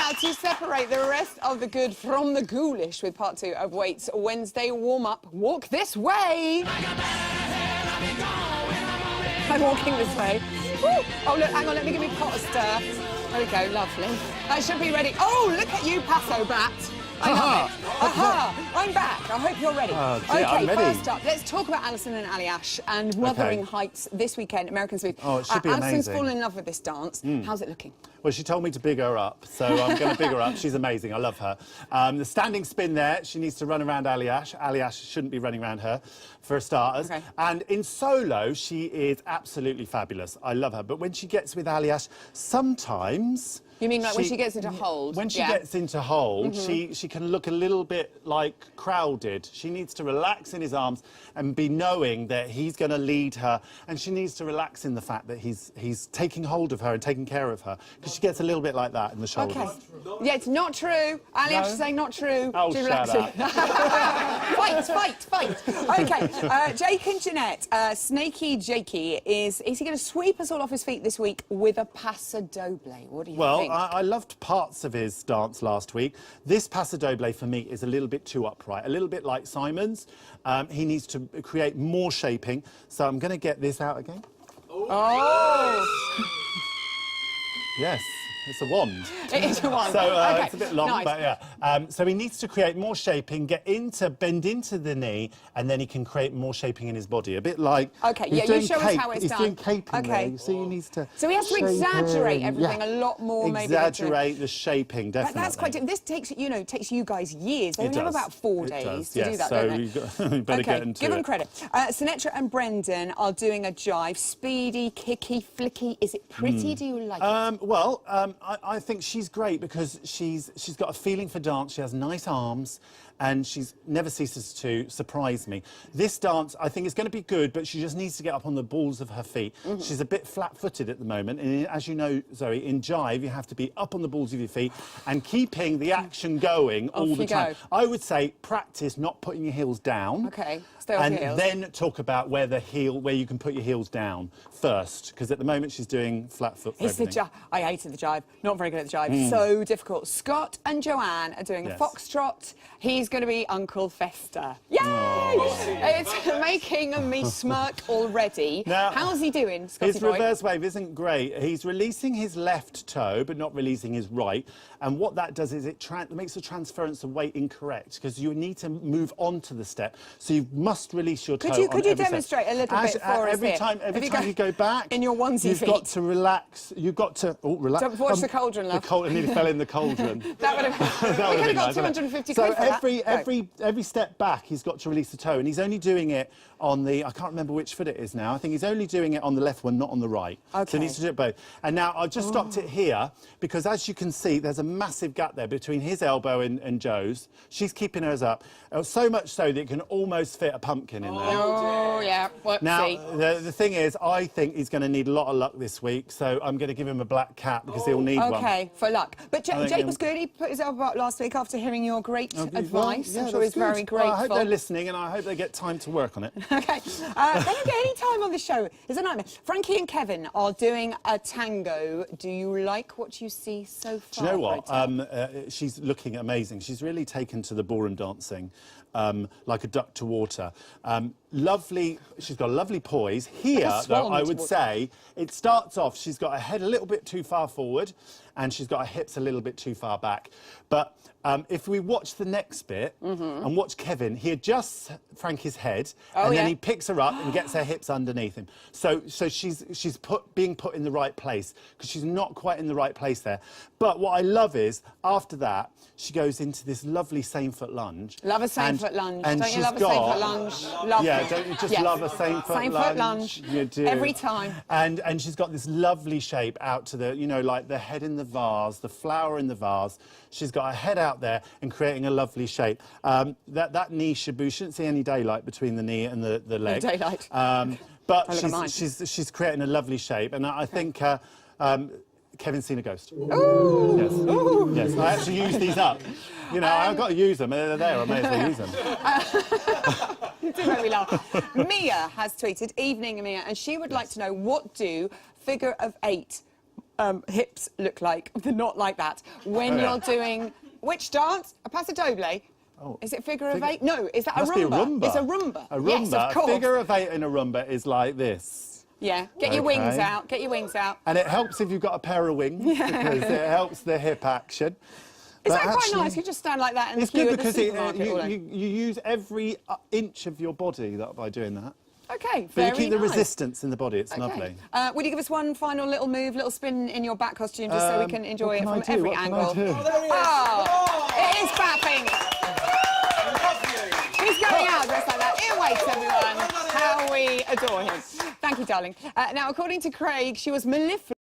Now, to separate the rest of the good from the ghoulish with part 2 of Waite's Wednesday warm-up, walk this way. I'm walking this way. Woo. Oh, look, hang on, let me give me a pot of stir. There we go, lovely. I should be ready. Oh, look at you, Paso Bat. I love it. Aha! I'm back. I hope you're ready. Okay, I'm ready. First up, let's talk about Alison and Ali Ash and Wuthering Heights this weekend, American Smooth. Oh, it should be Alison's amazing. fallen in love with this dance. How's it looking? Well, she told me to big her up, so I'm going to big her up. She's amazing. I love her. The standing spin there, she needs to run around Ali Ash. Ali Ash shouldn't be running around her, for starters. Okay. And in solo, she is absolutely fabulous. I love her. But when she gets with Ali Ash, sometimes... You mean like when she gets into hold? When she gets into hold, she can look a little bit like crowded. She needs to relax in his arms and be knowing that he's going to lead her, and she needs to relax in the fact that he's taking hold of her and taking care of her, because she gets a little bit like that in the shoulders. Okay. Yeah, it's not true. Ali Ash is saying not true. Oh, shut up. Fight. Okay, Jake and Jeanette, Snaky Jakey, is he going to sweep us all off his feet this week with a paso doble? What do you think? I loved parts of his dance last week. This paso doble for me is a little bit too upright, a little bit like Simon's. He needs to create more shaping, so I'm going to get this out again. Oh! Yes. It's a wand. It is a wand. So okay. it's a bit long, nice. But yeah. So he needs to create more shaping, bend into the knee, and then he can create more shaping in his body. A bit like... Okay, yeah, you show us how it's done. He's doing caping there. You see, he needs to... So he has to exaggerate everything a lot more, maybe. Exaggerate the shaping, definitely. But that's quite different. This takes, takes you guys years. They only have about 4 days to do that, so don't they? you better get into give them credit. Sinatra and Brendan are doing a jive. Speedy, kicky, flicky. Is it pretty? Do you like it? Well, I think she's great because she's got a feeling for dance. She has nice arms, and she's never ceases to surprise me. This dance, I think, is going to be good, but she just needs to get up on the balls of her feet. She's a bit flat-footed at the moment, and as you know, Zoe, in jive, you have to be up on the balls of your feet and keeping the action going all the time. I would say practice not putting your heels down. Okay, stay off your heels. And then talk about where you can put your heels down first, because at the moment she's doing flat foot for everything. I hated the jive. Not very good at the jive. So difficult. Scott and Joanne are doing a foxtrot. He's going to be Uncle Fester. Yay! Oh. It's making me smirk already. Now, how's he doing, Scotty his boy? reverse wave isn't great. He's releasing his left toe, but not releasing his right. And what that does is it makes the transference of weight incorrect, because you need to move on to the step. So you must release your toe. Could you demonstrate a little bit for us every time you go back in your onesie you've feet, got to relax. You've got to relax. Don't watch the cauldron, love. I nearly fell in the cauldron. That would have. We could have got 250 quid for that. Every step back, he's got to release the toe, and he's only doing it on the. I can't remember which foot it is now. I think he's only doing it on the left one, not on the right. Okay. So he needs to do it both. And now I've just stopped it here because, as you can see, there's a massive gap there between his elbow and Joe's. She's keeping hers up, so much so that it can almost fit a pumpkin in there. Oh yeah. Now the thing is, I think he's going to need a lot of luck this week, so I'm going to give him a black cap because he'll need one. Okay, for luck. But Jake was good. He put his elbow up last week after hearing your great advice. I'm sure he's very grateful. Well, I hope they're listening, and I hope they get time to work on it. Okay. They don't get any time on the show. It's a nightmare. Frankie and Kevin are doing a tango. Do you like what you see so far? Do you know what? She's looking amazing. She's really taken to the ballroom dancing. Like a duck to water. Lovely, she's got a lovely poise. Here, though, I would say, it starts off, she's got her head a little bit too far forward, and she's got her hips a little bit too far back. But if we watch the next bit and watch Kevin, he adjusts Frankie's head, and then he picks her up and gets her hips underneath him. So she's being put in the right place, because she's not quite in the right place there. But what I love is, after that, she goes into this lovely same-foot lunge. Love a same-foot lunge. And don't you love a same-foot lunge? Love it. Don't you just love a same-foot lunge? You do. Every time. And she's got this lovely shape out to the, like the head in the vase, the flower in the vase. She's got her head out there and creating a lovely shape. That knee we shouldn't see any daylight between the knee and the leg. No daylight. But she's creating a lovely shape, and I think Kevin's seen a ghost. Ooh. Yes. Ooh. Yes. I actually use these up. I've got to use them. They're there. I may as well use them. You do make me laugh. Mia has tweeted, "Evening, Mia," and she would like to know, what do figure of 8 hips look like. They're not like that. When you're doing which dance? A paso doble? Oh, is it figure of 8? No, is that a must be rumba? a rumba. It's a rumba. A rumba. Yes, of course. A figure of 8 in a rumba is like this. Yeah, get your wings out. Get your wings out. And it helps if you've got a pair of wings because it helps the hip action. Is that quite nice? You just stand like that and it's good because you use every inch of your body by doing that. Okay, but very you keep the nice. resistance in the body. It's lovely. Would you give us one final little move, little spin in your bat costume, just so we can enjoy it from every angle? Oh, there he is. Oh, it is Bat Pink. He's going out dressed like that. Here waits, everyone. How we adore him. Thank you, darling. Now, according to Craig, she was mellifluous.